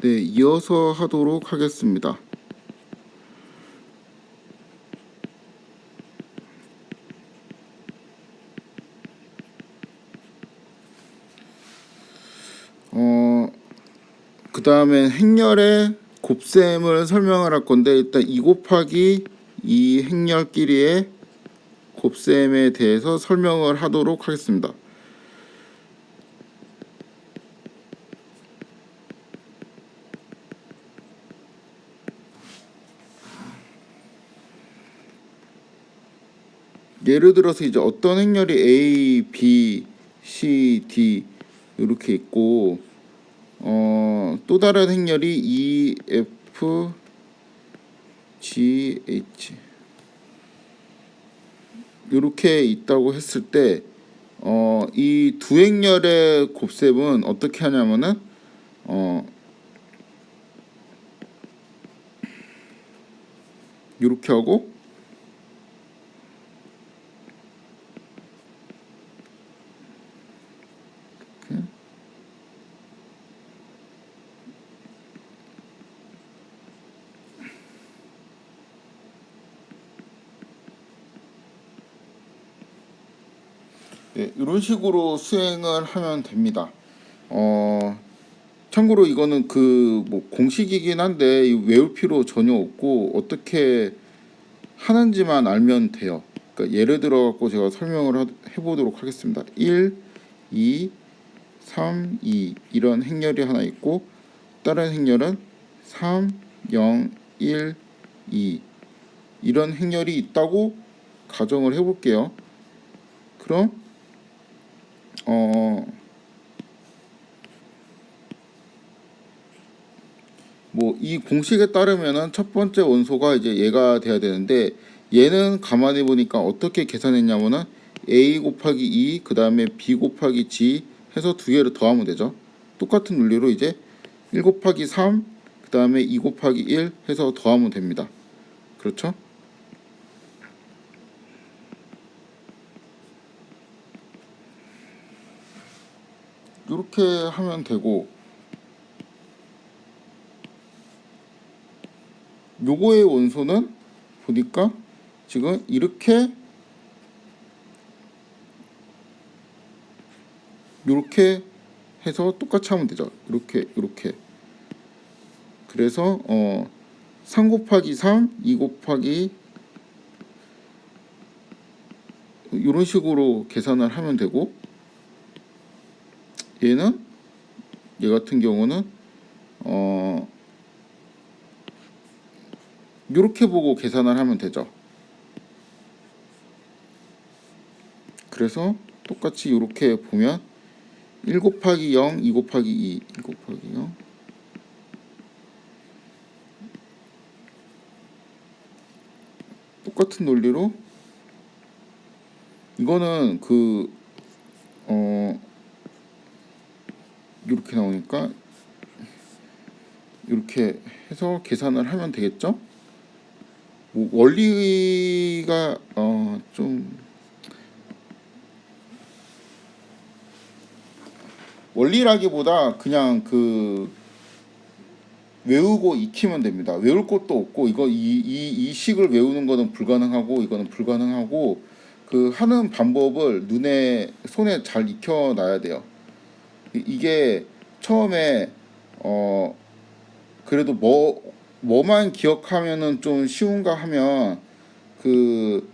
네, 이어서 하도록 하겠습니다. 그 다음에 행렬의 곱셈을 설명을 할 건데, 일단 2 곱하기 2 행렬끼리의 곱셈에 대해서 설명을 하도록 하겠습니다. 예를 들어서 이제 어떤 행렬이 A, B, C, D 이렇게 있고, 또 다른 행렬이 E, F, G, H 이렇게 있다고 했을 때, 이 두 행렬의 곱셈은 어떻게 하냐면은 이렇게 하고, 네, 이런 식으로 수행을 하면 됩니다. 참고로 이거는 그 뭐 공식이긴 한데 외울 필요 전혀 없고 어떻게 하는지만 알면 돼요. 그러니까 예를 들어 갖고 제가 설명을 해보도록 하겠습니다. 1, 2, 3, 2 이런 행렬이 하나 있고, 다른 행렬은 3, 0, 1, 2 이런 행렬이 있다고 가정을 해볼게요. 그럼 뭐 이 공식에 따르면은 첫 번째 원소가 이제 얘가 돼야 되는데, 얘는 가만히 보니까 어떻게 계산했냐면은 a 곱하기 2 그 다음에 b 곱하기 g 해서 두 개를 더하면 되죠. 똑같은 논리로 이제 1 곱하기 3 그 다음에 2 곱하기 1 해서 더하면 됩니다. 그렇죠? 이렇게 하면 되고, 요거의 원소는 보니까 지금 이렇게 해서 똑같이 하면 되죠. 이렇게 그래서 3 곱하기 3 2 곱하기 이런 식으로 계산을 하면 되고, 얘 같은 경우는 이렇게 보고 계산을 하면 되죠. 그래서 똑같이 이렇게 보면 1 곱하기 0 2 곱하기 2 1 곱하기 0 똑같은 논리로 이거는 이렇게 나오니까 이렇게 해서 계산을 하면 되겠죠. 뭐 원리가 좀 원리라기보다 그냥 외우고 익히면 됩니다. 외울 것도 없고, 이 식을 외우는 거는 불가능하고 이거는 불가능하고, 그 하는 방법을 손에 잘 익혀 놔야 돼요. 이게 처음에 그래도 뭐만 기억하면은 좀 쉬운가 하면 그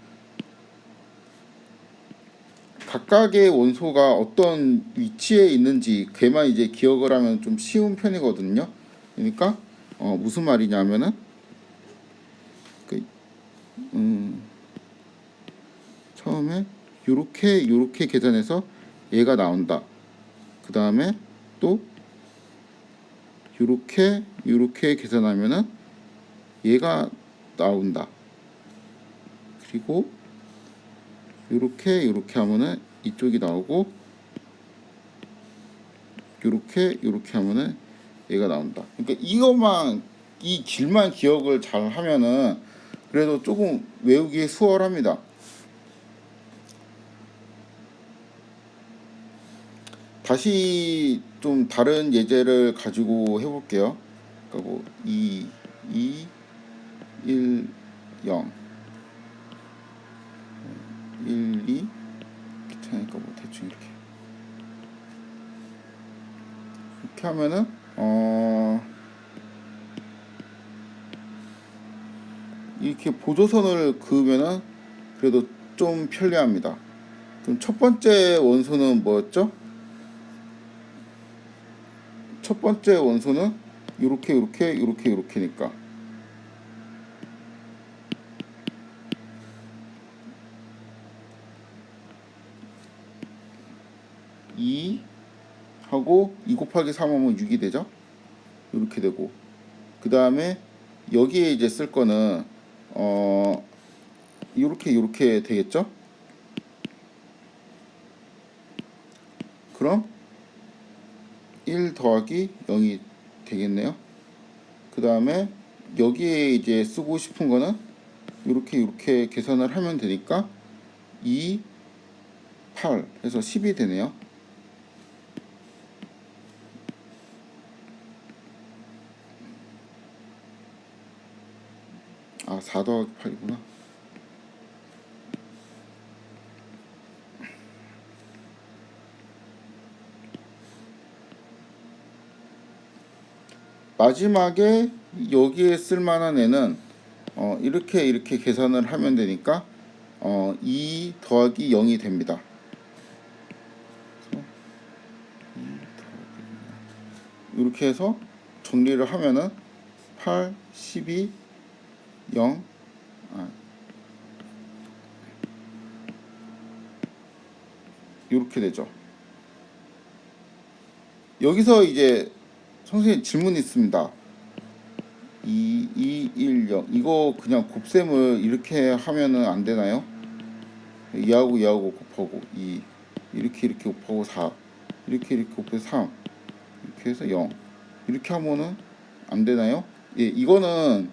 각각의 원소가 어떤 위치에 있는지 걔만 이제 기억을 하면 좀 쉬운 편이거든요. 그러니까 무슨 말이냐면은 그, 처음에 요렇게 계산해서 얘가 나온다. 그 다음에 또 요렇게 계산하면은 얘가 나온다. 그리고 요렇게 하면은 이쪽이 나오고, 요렇게 하면은 얘가 나온다. 그러니까 이 길만 기억을 잘 하면은 그래도 조금 외우기 수월합니다. 다시 좀 다른 예제를 가지고 해볼게요. 그러니까 뭐 2, 2, 1, 0, 1, 2 이렇게 하니까 뭐 대충 이렇게 하면은 이렇게 보조선을 그으면은 그래도 좀 편리합니다. 그럼 첫 번째 원소는 뭐였죠? 첫 번째 원소는 요렇게니까 2 하고 2 곱하기 3 하면 6이 되죠? 이렇게 되고, 그 다음에 여기에 이제 쓸 거는 요렇게 되겠죠? 그럼 1 더하기 0이 되겠네요. 그 다음에 여기에 이제 쓰고 싶은 거는 요렇게 계산을 하면 되니까 2, 8 해서 10이 되네요. 아, 4 더하기 8이구나. 마지막에 여기에 쓸만한 애는 이렇게 계산을 하면 되니까 2 더하기 0이 됩니다. 이렇게 해서 정리를 하면은 8, 12, 0 이렇게 되죠. 여기서 이제 선생님 질문 있습니다. 2, 2, 1, 0 이거 그냥 곱셈을 이렇게 하면은 안 되나요? 2하고 곱하고 2 이렇게 곱하고 4 이렇게 곱해서 3 이렇게 해서 0 이렇게 하면은 안 되나요? 예, 이거는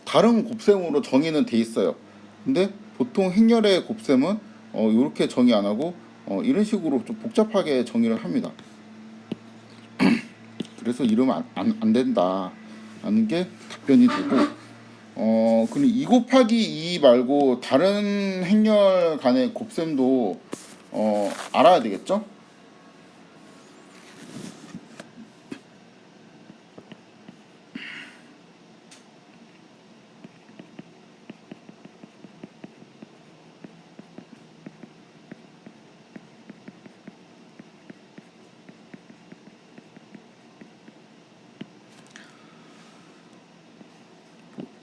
다른 곱셈으로 정의는 돼 있어요. 근데 보통 행렬의 곱셈은 이렇게 정의 안 하고 이런 식으로 좀 복잡하게 정의를 합니다. 그래서 이러면 안 된다 하는 게 답변이 되고, 그럼 2 곱하기 2 말고 다른 행렬 간의 곱셈도 알아야 되겠죠?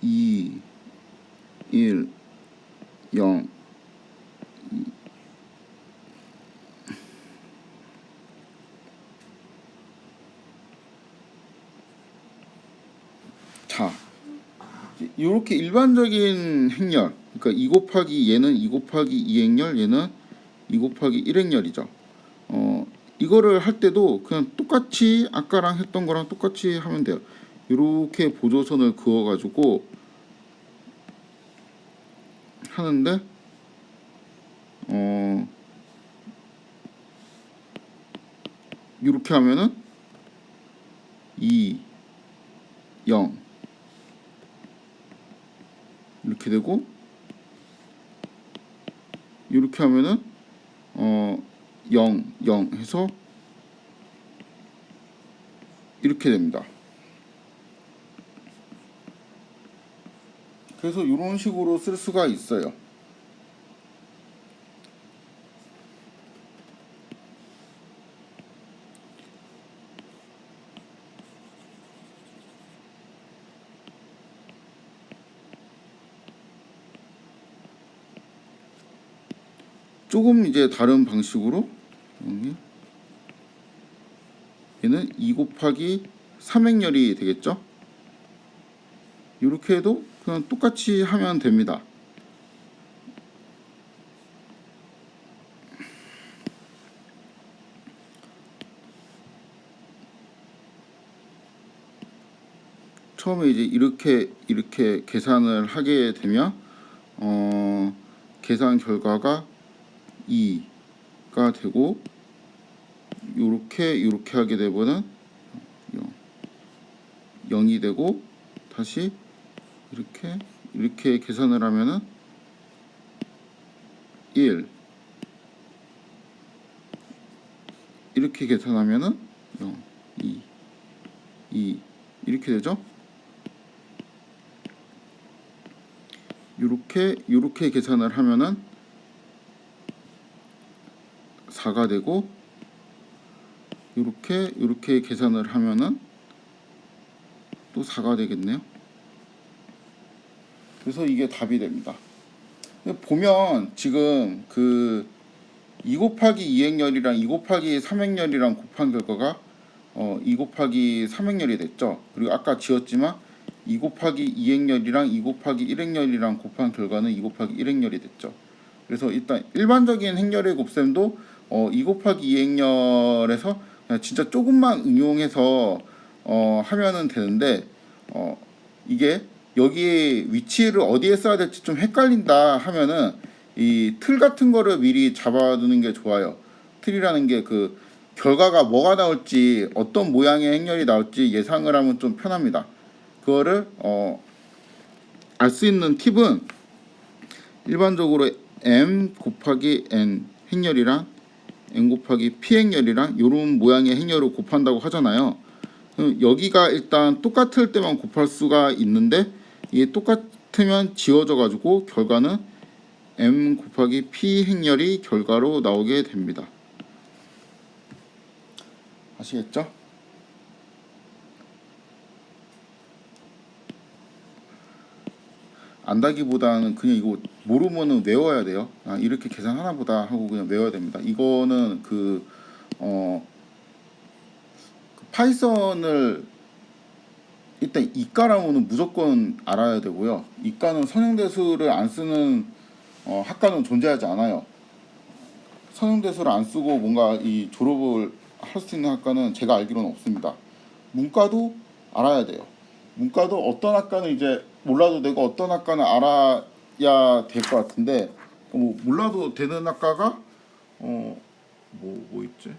이 1, 0 자, 이렇게 일반적인 행렬, 그러니까 2 곱하기 얘는 2 곱하기 2 행렬, 얘는 2 곱하기 1 행렬이죠. 이거를 할 때도 그냥 똑같이 아까랑 했던 거랑 똑같이 하면 돼요. 이렇게 보조선을 그어 가지고 하는데 이렇게 하면은 2, 0 이렇게 되고, 이렇게 하면은 0, 0 해서 이렇게 됩니다. 그래서 이런 식으로 쓸 수가 있어요. 조금 이제 다른 방식으로 얘는 2 곱하기 3행렬이 되겠죠. 이렇게 해도 그냥 똑같이 하면 됩니다. 처음에 이제 이렇게 계산을 하게 되면 계산 결과가 2가 되고, 이렇게 하게 되면은 0이 되고 다시 이렇게 계산을 하면은 1 이렇게 계산하면은 0 2 이렇게 되죠. 요렇게 계산을 하면은 4가 되고 요렇게 계산을 하면은 또 4가 되겠네요. 그래서 이게 답이 됩니다. 보면 지금 그 2 곱하기 2행열이랑 2 곱하기 3행열이랑 곱한 결과가 2 곱하기 3행열이 됐죠. 그리고 아까 지웠지만 2 곱하기 2행열이랑 2 곱하기 1행열이랑 곱한 결과는 2 곱하기 1행열이 됐죠. 그래서 일단 일반적인 행열의 곱셈도 2 곱하기 2행열에서 그냥 진짜 조금만 응용해서 하면은 되는데 이게 여기 위치를 어디에 써야 될지 좀 헷갈린다 하면은 이 틀 같은 거를 미리 잡아두는 게 좋아요. 틀이라는 게 그 결과가 뭐가 나올지 어떤 모양의 행렬이 나올지 예상을 하면 좀 편합니다. 그거를 알 수 있는 팁은 일반적으로 m 곱하기 n 행렬이랑 n 곱하기 p 행렬이랑 이런 모양의 행렬을 곱한다고 하잖아요. 여기가 일단 똑같을 때만 곱할 수가 있는데 이게 똑같으면 지워져 가지고 결과는 m 곱하기 p 행렬이 결과로 나오게 됩니다. 아시겠죠? 안다기보다는 그냥 이거 모르면은 외워야 돼요. 이렇게 계산하나 보다 하고 그냥 외워야 됩니다. 이거는 파이썬을 일단 이과라면은 무조건 알아야 되고요. 이과는 선형대수를 안 쓰는 학과는 존재하지 않아요. 선형대수를 안 쓰고 뭔가 이 졸업을 할 수 있는 학과는 제가 알기로는 없습니다. 문과도 알아야 돼요. 문과도 어떤 학과는 이제 몰라도 되고 어떤 학과는 알아야 될 것 같은데 뭐 몰라도 되는 학과가 뭐 있지?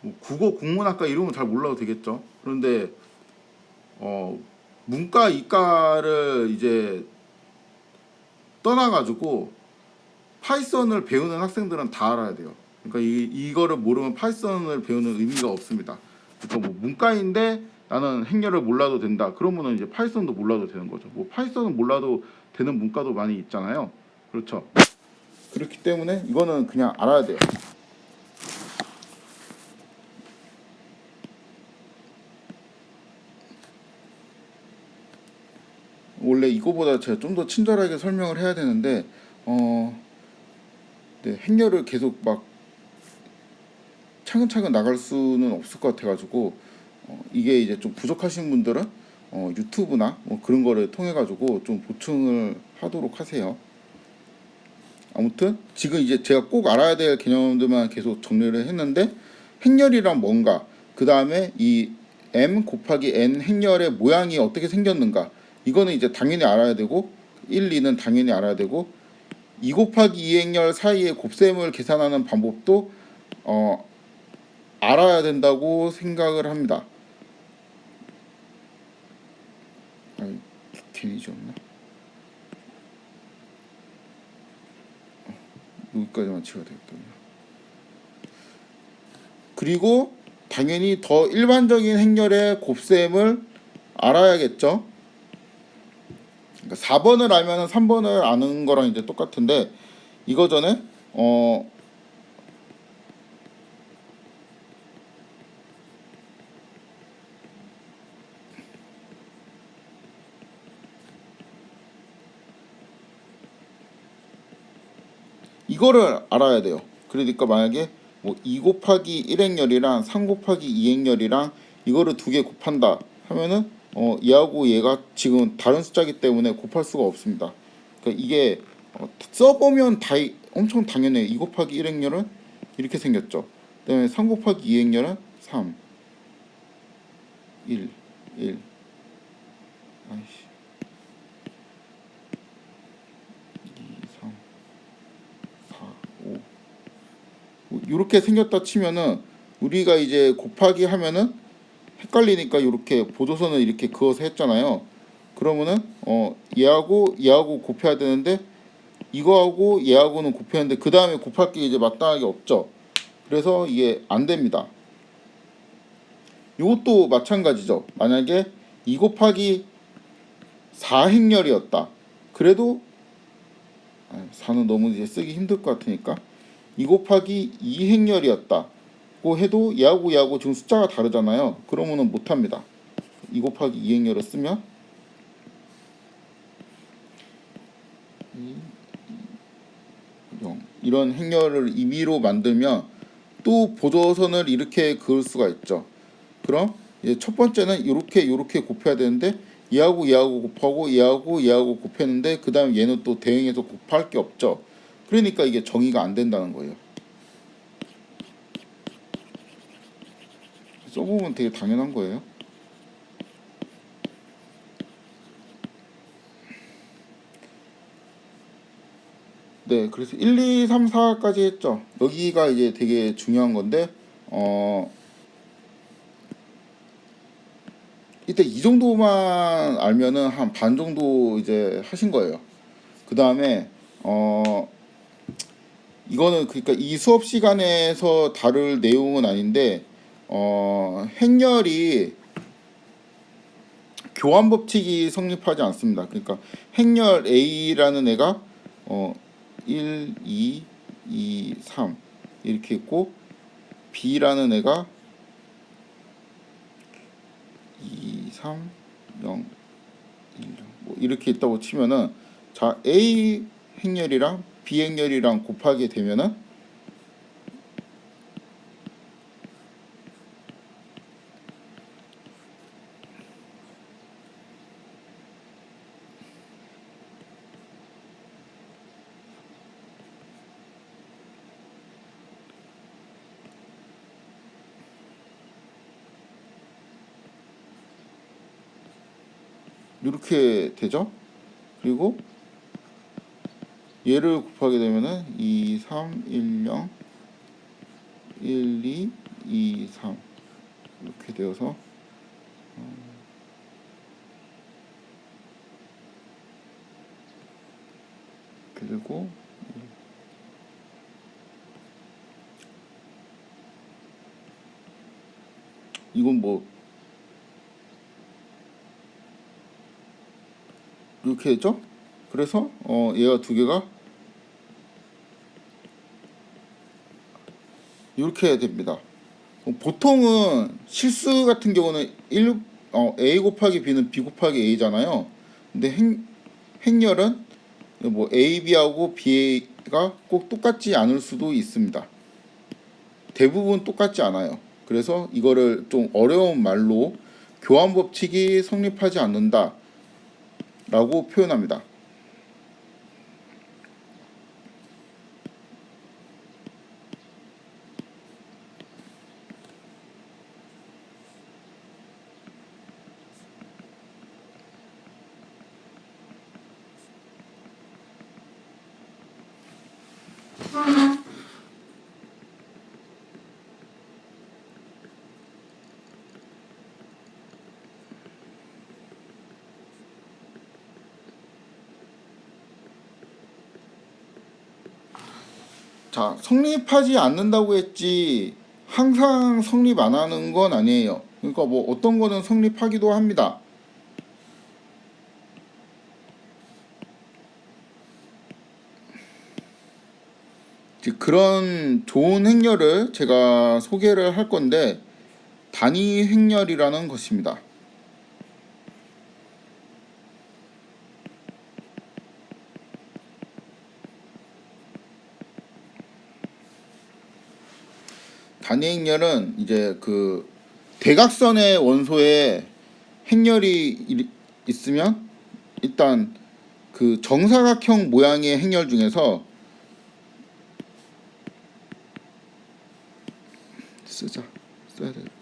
뭐 국어 국문학과 이름은 잘 몰라도 되겠죠. 그런데 문과 이과를 이제 떠나가지고 파이썬을 배우는 학생들은 다 알아야 돼요. 그러니까 이거를 모르면 파이썬을 배우는 의미가 없습니다. 그러니까 뭐 문과인데 나는 행렬을 몰라도 된다. 그러면은 이제 파이썬도 몰라도 되는 거죠. 뭐 파이썬은 몰라도 되는 문과도 많이 있잖아요. 그렇죠. 그렇기 때문에 이거는 그냥 알아야 돼요. 원래 이거보다 제가 좀 더 친절하게 설명을 해야 되는데 네, 행렬을 계속 막 차근차근 나갈 수는 없을 것 같아가지고 이게 이제 좀 부족하신 분들은 유튜브나 뭐 그런 거를 통해 가지고 좀 보충을 하도록 하세요. 아무튼 지금 이제 제가 꼭 알아야 될 개념들만 계속 정리를 했는데 행렬이란 뭔가, 그 다음에 이 m 곱하기 n 행렬의 모양이 어떻게 생겼는가, 이거는 이제 당연히 알아야 되고 1, 2는 당연히 알아야 되고 2 곱하기 2 행렬 사이의 곱셈을 계산하는 방법도 알아야 된다고 생각을 합니다. 괜히 지웠나? 여기까지만 지워야 되겠다. 그리고 당연히 더 일반적인 행렬의 곱셈을 알아야겠죠. 그러니까 4번을 알면 3번을 아는 거랑 이제 똑같은데 이거 전에 이거를 알아야 돼요. 그러니까 만약에 뭐 2 곱하기 1행렬이랑 3 곱하기 2행렬이랑 이거를 두 개 곱한다 하면은 얘하고 얘가 지금 다른 숫자이기 때문에 곱할 수가 없습니다. 그러니까 이게 써보면 엄청 당연해요. 2 곱하기 1행렬은 이렇게 생겼죠. 그 다음에 3 곱하기 2행렬은 3 1 아이씨 2 3 4 5 이렇게 생겼다 치면은 우리가 이제 곱하기 하면은 헷갈리니까 이렇게 보조선을 이렇게 그어서 했잖아요. 그러면은 얘하고 곱해야 되는데 이거하고 얘하고는 곱했는데 그 다음에 곱할 게 이제 마땅하게 없죠. 그래서 이게 안 됩니다. 이것도 마찬가지죠. 만약에 2 곱하기 4행렬이었다. 그래도 4는 너무 이제 쓰기 힘들 것 같으니까 2 곱하기 2행렬이었다고 해도 얘하고 지금 숫자가 다르잖아요. 그러면은 못합니다. 2 곱하기 2행렬을 쓰면 0 이런 행렬을 임의로 만들면 또 보조선을 이렇게 그을 수가 있죠. 그럼 이제 첫 번째는 이렇게 곱해야 되는데 얘하고 곱하고 얘하고 곱했는데 그 다음 얘는 또 대응해서 곱할 게 없죠. 그러니까 이게 정의가 안 된다는 거예요. 써보면 되게 당연한 거예요. 네, 그래서 1, 2, 3, 4까지 했죠. 여기가 이제 되게 중요한 건데 이때 이 정도만 알면은 한 반 정도 이제 하신 거예요. 그 다음에 이거는 그러니까 이 수업 시간에서 다룰 내용은 아닌데 행렬이 교환 법칙이 성립하지 않습니다. 그러니까 행렬 A라는 애가 1, 2, 3 이렇게 있고 B라는 애가 2, 3, 0, 1, 뭐 이렇게 있다고 치면은 자 A 행렬이랑 B 행렬이랑 곱하게 되면은 이렇게 되죠. 그리고 얘를 곱하게 되면은 2, 3, 1, 0, 1, 2, 2, 3 이렇게 되어서 그리고 이건 뭐 이렇게 했죠? 그래서 얘가 두 개가 이렇게 됩니다. 보통은 실수 같은 경우는 A 곱하기 B는 B 곱하기 A잖아요. 근데 행렬은 뭐 A, B하고 B가 꼭 똑같지 않을 수도 있습니다. 대부분 똑같지 않아요. 그래서 이거를 좀 어려운 말로 교환 법칙이 성립하지 않는다 라고 표현합니다. 자, 성립하지 않는다고 했지 항상 성립 안 하는 건 아니에요. 그러니까 뭐 어떤 거는 성립하기도 합니다. 그런 좋은 행렬을 제가 소개를 할 건데 단위 행렬이라는 것입니다. 단위 행렬은 이제 그 대각선의 원소에 행렬이 있으면 일단 그 정사각형 모양의 행렬 중에서 써야 되겠다.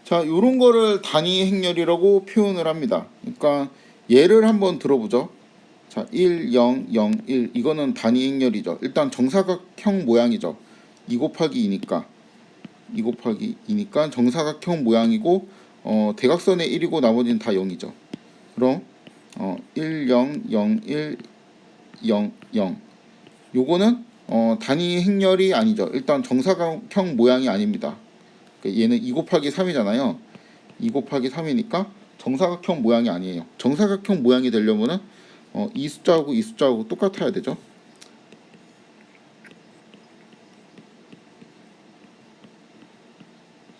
자, 요런 거를 단위 행렬이라고 표현을 합니다. 그러니까 예를 한번 들어보죠. 자, 1, 0, 0, 1 이거는 단위 행렬이죠. 일단 정사각형 모양이죠. 2 곱하기 2니까 2 곱하기 2니까 정사각형 모양이고 대각선의 1이고 나머지는 다 0이죠. 그럼 1, 0, 0, 1, 0, 0 요거는 단위 행렬이 아니죠. 일단 정사각형 모양이 아닙니다. 그러니까 얘는 2 곱하기 3이잖아요. 2 곱하기 3이니까 정사각형 모양이 아니에요. 정사각형 모양이 되려면은 이 숫자하고 이 숫자하고 똑같아야 되죠.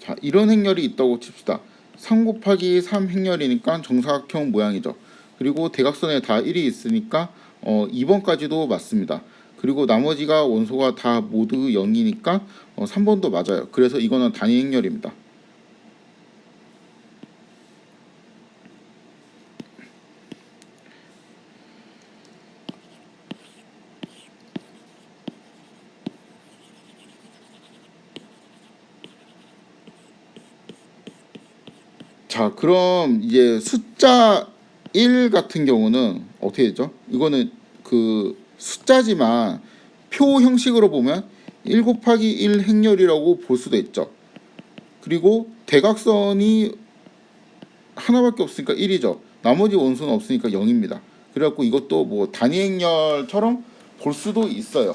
자, 이런 행렬이 있다고 칩시다. 3 곱하기 3 행렬이니까 정사각형 모양이죠. 그리고 대각선에 다 1이 있으니까 2번까지도 맞습니다. 그리고 나머지가 원소가 다 모두 0이니까 3번도 맞아요. 그래서 이거는 단위 행렬입니다. 자, 그럼 이제 숫자 1 같은 경우는 어떻게 되죠? 이거는 그 숫자지만 표 형식으로 보면 1 곱하기 1 행렬이라고 볼 수도 있죠. 그리고 대각선이 하나밖에 없으니까 1이죠. 나머지 원소는 없으니까 0입니다. 그래갖고 이것도 뭐 단위 행렬처럼 볼 수도 있어요.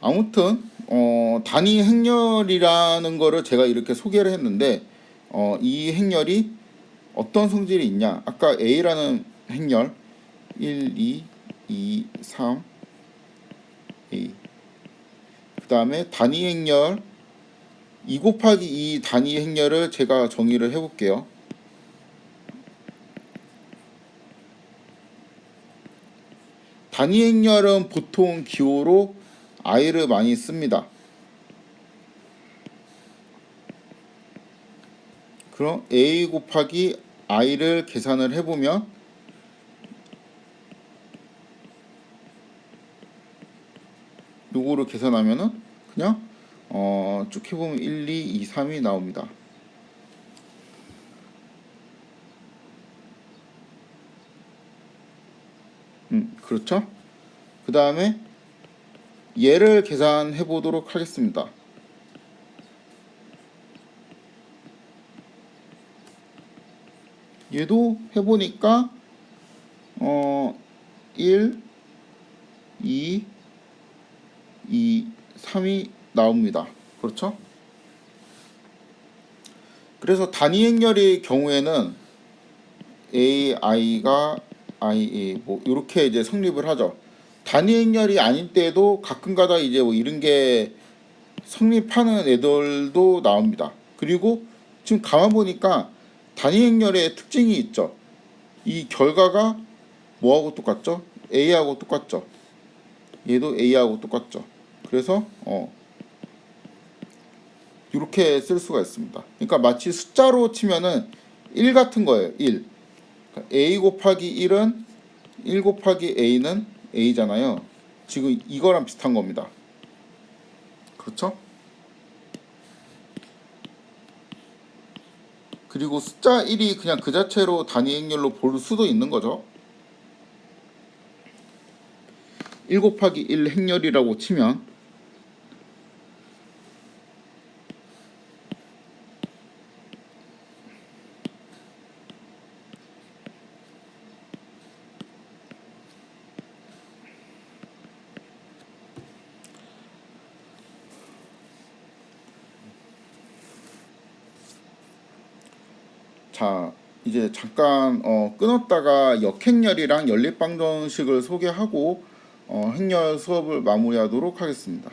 아무튼 단위 행렬이라는 거를 제가 이렇게 소개를 했는데 이 행렬이 어떤 성질이 있냐? 아까 A라는 행렬 1, 2, 3 A 그 다음에 단위 행렬 2 곱하기 2 단위 행렬을 제가 정의를 해볼게요. 단위 행렬은 보통 기호로 i를 많이 씁니다. 그럼 a 곱하기 i를 계산을 해보면 요거를 계산하면은 그냥 쭉 해보면 1, 2, 2, 3이 나옵니다. 그렇죠? 그 다음에 얘를 계산해 보도록 하겠습니다. 얘도 해보니까 1, 2, 2, 3이 나옵니다. 그렇죠? 그래서 단위 행렬의 경우에는 A, I가 IA 뭐 이렇게 이제 성립을 하죠. 단위 행렬이 아닐 때도 가끔가다 이제 뭐 이런 게 성립하는 애들도 나옵니다. 그리고 지금 가만 보니까 단위 행렬의 특징이 있죠. 이 결과가 뭐하고 똑같죠? A하고 똑같죠. 얘도 A하고 똑같죠. 그래서 이렇게 쓸 수가 있습니다. 그러니까 마치 숫자로 치면은 1 같은 거예요. 1. 그러니까 A 곱하기 1은 1 곱하기 A는 A잖아요. 지금 이거랑 비슷한 겁니다. 그렇죠? 그리고 숫자 1이 그냥 그 자체로 단위 행렬로 볼 수도 있는 거죠. 1 곱하기 1 행렬이라고 치면 자, 이제 잠깐 끊었다가 역행렬이랑 연립방정식을 소개하고 행렬 수업을 마무리하도록 하겠습니다.